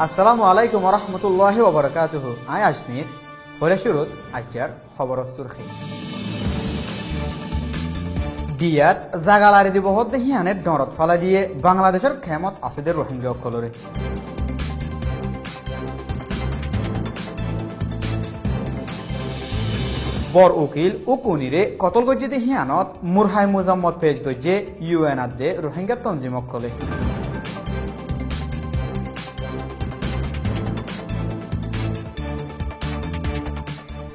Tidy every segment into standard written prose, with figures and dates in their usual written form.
আসসালামু আলাইকুম ওয়া রাহমাতুল্লাহি ওয়া বারাকাতুহু। আই আজমির ফলে শুরুত আজকের খবর সুরখি দিয়াত জাগালারি দিবহত দেহিয়ানে ডরত ফালা দিয়ে বাংলাদেশের খেমত আসেদের রোহিঙ্গা কলরে বর উকিল ও কুনিরে কতল গজ্জে দেহিয়ানত মুরহাই মুজাম্মদ পেজ গজ্জে ইউএন আদে রোহিঙ্গা তনজিমক কলে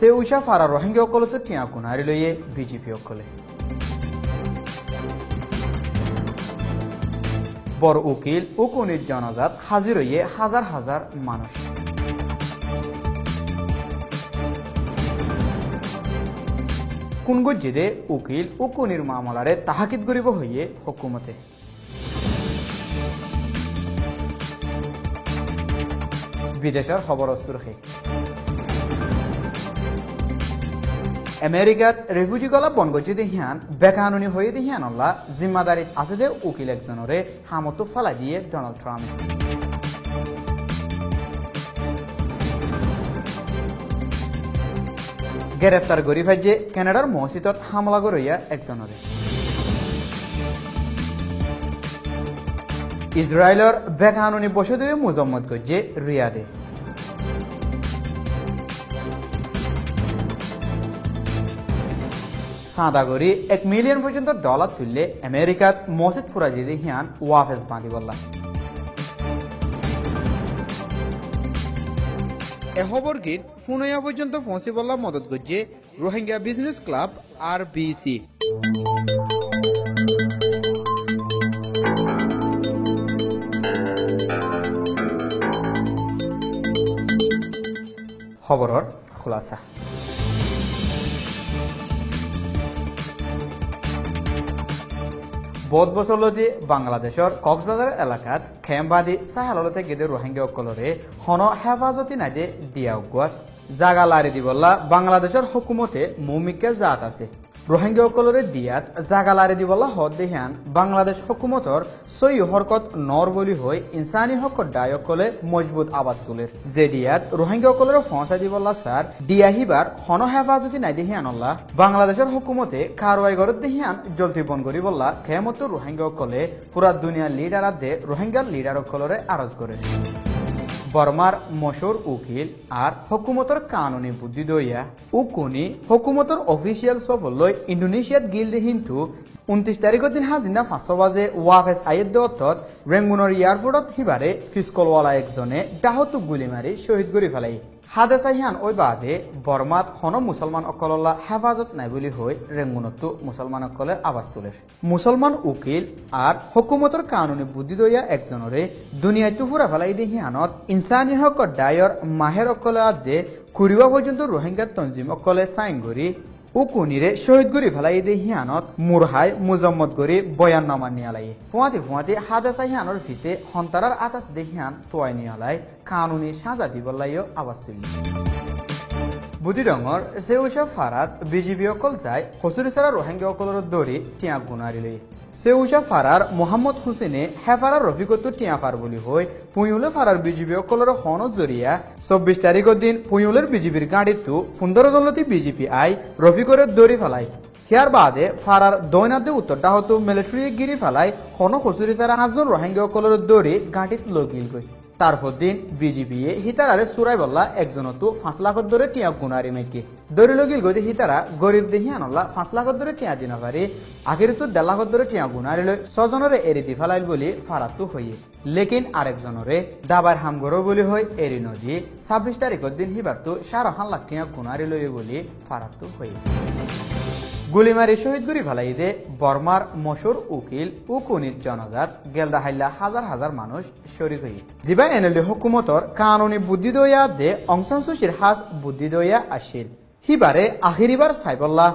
সে উষা ফারা রোহিঙ্গা অকল তো টিয়া কুনারি লইয়ে বিজেপি অকলে বড় উকিল ও কুনির জনজাত হাজির হইয়ে হাজার হাজার মানুষ কোন গজ্জিদে উকিল ও কুনির মামলারে তাহাকিদ করিব হইয়ে হুকুমতে বিদেশের খবর সুরখে আমেরিকাত রেফিউজি গলা বনগজি দেহিয়ান বেকানুনি হয়ে দেহিয়ান আল্লাহ জিম্মাদারিত আছে দে উকিল একজনরে হামতো ফালা দিয়ে ডোনাল্ড ট্রাম্প গ্রেফতার করি ফাইজে কানাডার মসজিদত হামলা করিয়া একজনরে ইসরায়েলের বেকানুনি বসতিরে মুজম্মদ গজ্জে রিয়াদে সাদাগরি $1 মিলিয়ন পর্যন্ত ডলার তুললে আমেরিকাত মসজিদ ফুরাজি দেহিয়ান ওয়াফেজ বাঁধি বললা এহবর গীত ফুনয়া পর্যন্ত পৌঁছে বললা মদত করছে রোহিঙ্গা বিজনেস ক্লাব RBC খবরের খুলাসা বহুত বছর লদি বাংলাদেশের কক্সবাজার এলাকাত খেমবাদী সাহালতে গেদে রোহিঙ্গা অকলরে হন হেফাজতি নাইদে দিয়া উগুয়াত জাগা লারি দিবল্লা বাংলাদেশের হুকুমতে মৌমিকে জাত আছে রোহিঙ্গা অকলরে দিয়াত জাগা লারি দিবল্লা হদ দেহান বাংলাদেশ হুকুমতর সই হরকত নর বলি হই ইনসানি হক ডায়কলে মজবুত আওয়াজ তুলের যে দিয়াত রোহিঙ্গা অকলরে ফসা দিবল্লা স্যার দিয়াহিবার হন হেফাজতি নাই দেহিয়ানল্লাহ বাংলাদেশের হুকুমতে কারওয়াই গরত দেহিয়ান জলতি বন করি বললা খেমত রোহিঙ্গা অকলে পুরা দুনিয়ার লিডার আদে রোহিঙ্গার লিডার অকলরে আরজ করে বর্মার মশহুর উকিল আর হুকুমতর কানুনি বুদ্ধি দইয়া উকুনি হুকুমতর অফিসিয়াল সফল লই ইন্দোনেশিয়াত গিলদে হিন্তু 29 তারিখের দিন হাজিনা 5 বাজে ওয়াফেস আইয়ের দত্তত রেঙ্গুনর এয়ারপোর্টত হিবারে ফিসকলওয়ালা একজনে ডাহতু গুলি মারি শহীদ করে ফেলাই হাদেসাইহান ওই বাদে বর্মাত হন মুসলমান অকলল্লা হেফাজত নাই বলি হই রেঙ্গুনতো মুসলমান অকলে আওয়াজ তুলে মুসলমান উকিল আর হুকুমতর কানুনি বুদ্ধি দইয়া একজনরে দুনিয়ায় তুফুরা ফেলাই দেহিয়ানত ইনসানি হক ডায়র মাহের অকলে আদে কুড়িবা পর্যন্ত রোহিঙ্গা তঞ্জিম অকলে সাইন করি উকুনিরে শহীদ গরি ফেলাই দেহিয়ানত মুরহাই মুজম্মদ গরি বয়ান নামা নিয়ালাই ফুয়াতে হাদেসা হিয়ানোর ফিসে হন্তারার আতাস দেহিয়ান তোয়াই নিয়ালাই কানুনি সাজা দিবল্লাইও আওয়াজ তুলি বুদ্ধিডঙর সেউসা ফারাত বিজিবি অকল যায় হসুরিসারা রোহিঙ্গা অকলর দৌড়ি টিয়া গুনারিলে সেউসা ফারার মোহাম্মদ হুসেনে হেফারার রফিকত টিয়া ফার বলি হই পুঁইউলে ফারার বিজিবি অকলর হন জরিয়া 24 তারিখের দিন পুঁইউলের বিজিবির গাড়িতো 15 দলতি বিজেপি আই রফিকরের দৌড়ি ফেলাই হিয়ার বাদে ফারার দৈনাদে উত্তরটা হতো মিলিটারি গিরি ফেলাই হন হসুরিসারা 5 জন রোহিঙ্গা অকলর দৌড়ি গাড়িত লগিল গই তারপর দিন বিজিবি হিতারারে সুরাই বললা একজনতো 5 লাখ ধরে টিয়া গুনারি মেকি দৌড়ি লগিল গদি হিতারা গরিব দেহিয়ানল্লা 5 লাখ ধরে টিয়া দিন পারি আগের তো 1.5 লাখ ধরে টিয়া গুনারি লই 6 জনরে এরি দি ফেলাইল বলি ফারাতো হইয়ে লেকিন আরেকজনরে দাবার হামগর বলি হই এরি নদী 26 তারিখের দিন হিবার তো 5.5 লাখ টিয়া গুনারি লই বলি ফারাতো হইয়ে গুলিমারি শহীদ গুরি ফেলাই দে বর্মার মশহুর উকিল ও কুনির জনজাত গেলদা হাইলা হাজার হাজার মানুষ শরীক হই জিবা এনএলডি হুকুমতর কানুনি বুদ্ধি দইয়া দে অংসান সুচির হাজ বুদ্ধি দইয়া আসিল হিবারে আখিরিবার সাইবল্লা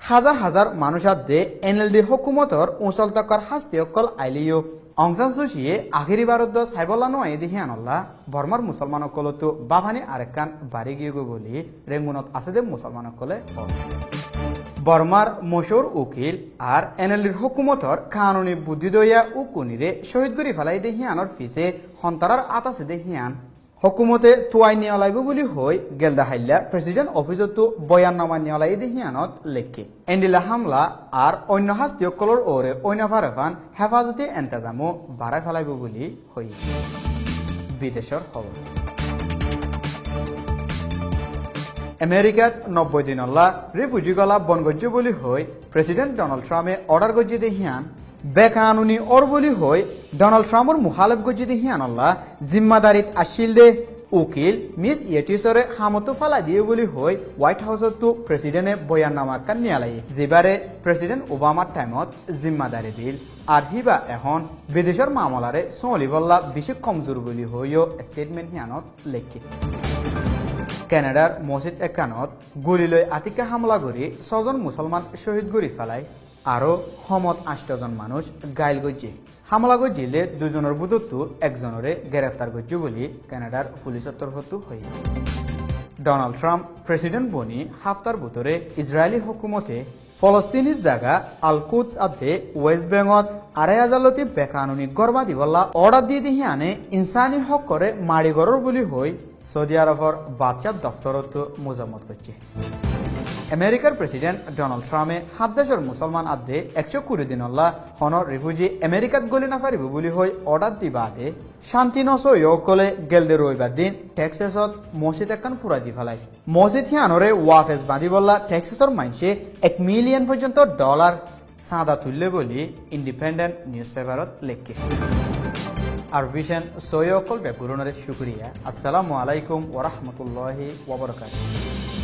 হাজার হাজার মানুষ দে এনএলডি হুকুমতর উঁচল তকর হাস্তি অকল আইলিও অংসান সুচিয়ে আখিরিবারত সাইবল্লা নয় দেহিয়ানল্লা বর্মার মুসলমান অকলতো বাভানি আরেকান বাড়ি গিয়ে বলি রেঙ্গুনত আছে দে মুসলমান অকলে বর্মার মশহুর উকিল আর এনএলডির হুকুমতর কানুনি বুদ্ধি দইয়া উকুনিরে শহীদ করি ফেলাই দেহিয়ানোর ফিসে হন্তারার আতাসে দেহিয়ান হকুমতে তুয়াই নিয়লাইব বুলি হৈ গেলদা হাইলা প্রেসিডেন্ট অফিসতো বয়াননামা নিয়লাই দিহিয়ানত লেখে এন্ডিলা হামলা আর অন্য হাস্তিয়কলর ওরে অন্য ফারেফান হেফাজতি এন্তেজামো বাড়াই ফেলাইব বুলি হই বিদেশর খবর আমেরিকাত 90 দিনল্লা রিফিউজি গলা বনগজ্য বুলি হৈ প্রেসিডেন্ট ডোনাল্ড ট্রাম্পে অর্ডার গজ্জি দিহিয়ান বেকানুনি অর বলি হৈ ডোনাল্ড ট্রাম্পর মুখালেফ গজ্জি দিহিয়ানল্লা জিম্মাদারিত আসিল দে উকিল মিস ইয়েটিসরে হামতো ফালা দিয়ে বলি হৈ হোয়াইট হাউসতো প্রেসিডেন্টে বয়াননামা কান নিয়ালাই যেবারে প্রেসিডেন্ট ওবামার টাইমত জিম্মাদারি দিল আর হিবা এখন বিদেশের মামলারে চলিবল্লা বেশি কমজোর বলি হইও স্টেটমেন্ট হিয়ানত লেখি কানাডার মসজিদ একানত গুলি লৈ আতিকা হামলা কৰি 6 জন মুসলমান শহীদ কৰি ফেলাই আৰু সমত 8 জন মানুষ গাইল গজ্জি হামলা গজ্জিলে দুজনের বুধতো একজনরে গ্রেফতার গজ্জি বলি কানাডার পুলিশের তরফতো হই ডোনাল্ড ট্রাম্প প্রেসিডেন্ট বনি হাফতার ভিতরে ইসরায়েলি হুকুমতে ফলস্তিনি জায়গা আলকুদ আদে ওয়েস্ট বেঙ্গল 2,500 বেকানুনি গরবা দিবল্লা অর্ডার দিয়ে দিহিয়ানে ইনসানি হক করে মাড়ি গরর বলি হই সৌদি আরবর বাদশাহ দফতরত মোজাম্মত করছে আমেরিকার প্রেসিডেন্ট ডোনাল্ড ট্রাম্পে 7 দেশের মুসলমান আদে 120 দিনল্লা হন রিফিউজি আমেরিকাত গলি না পারিব বলি হৈ অর্ডার দিবা আদে শান্তি নসইকলে গেলদে রবিবার দিন টেক্সাসত মসজিদ একান ফুরাই দি ফেলাই মসজিদ হিয়ানরে ওয়াফেস বাঁধি বললা টেক্সাসর মাইনসে $1 মিলিয়ন পর্যন্ত ডলার চাঁদা তুললে বলি ইন্ডিপেন্ডেন্ট নিউজ পেপারত লেখে আর ভিশন সৈয়কল বেগুরনের শুক্রিয়া আসসালামু আলাইকুম ওয়া রাহমাতুল্লাহি ওয়া বারাকাতুহু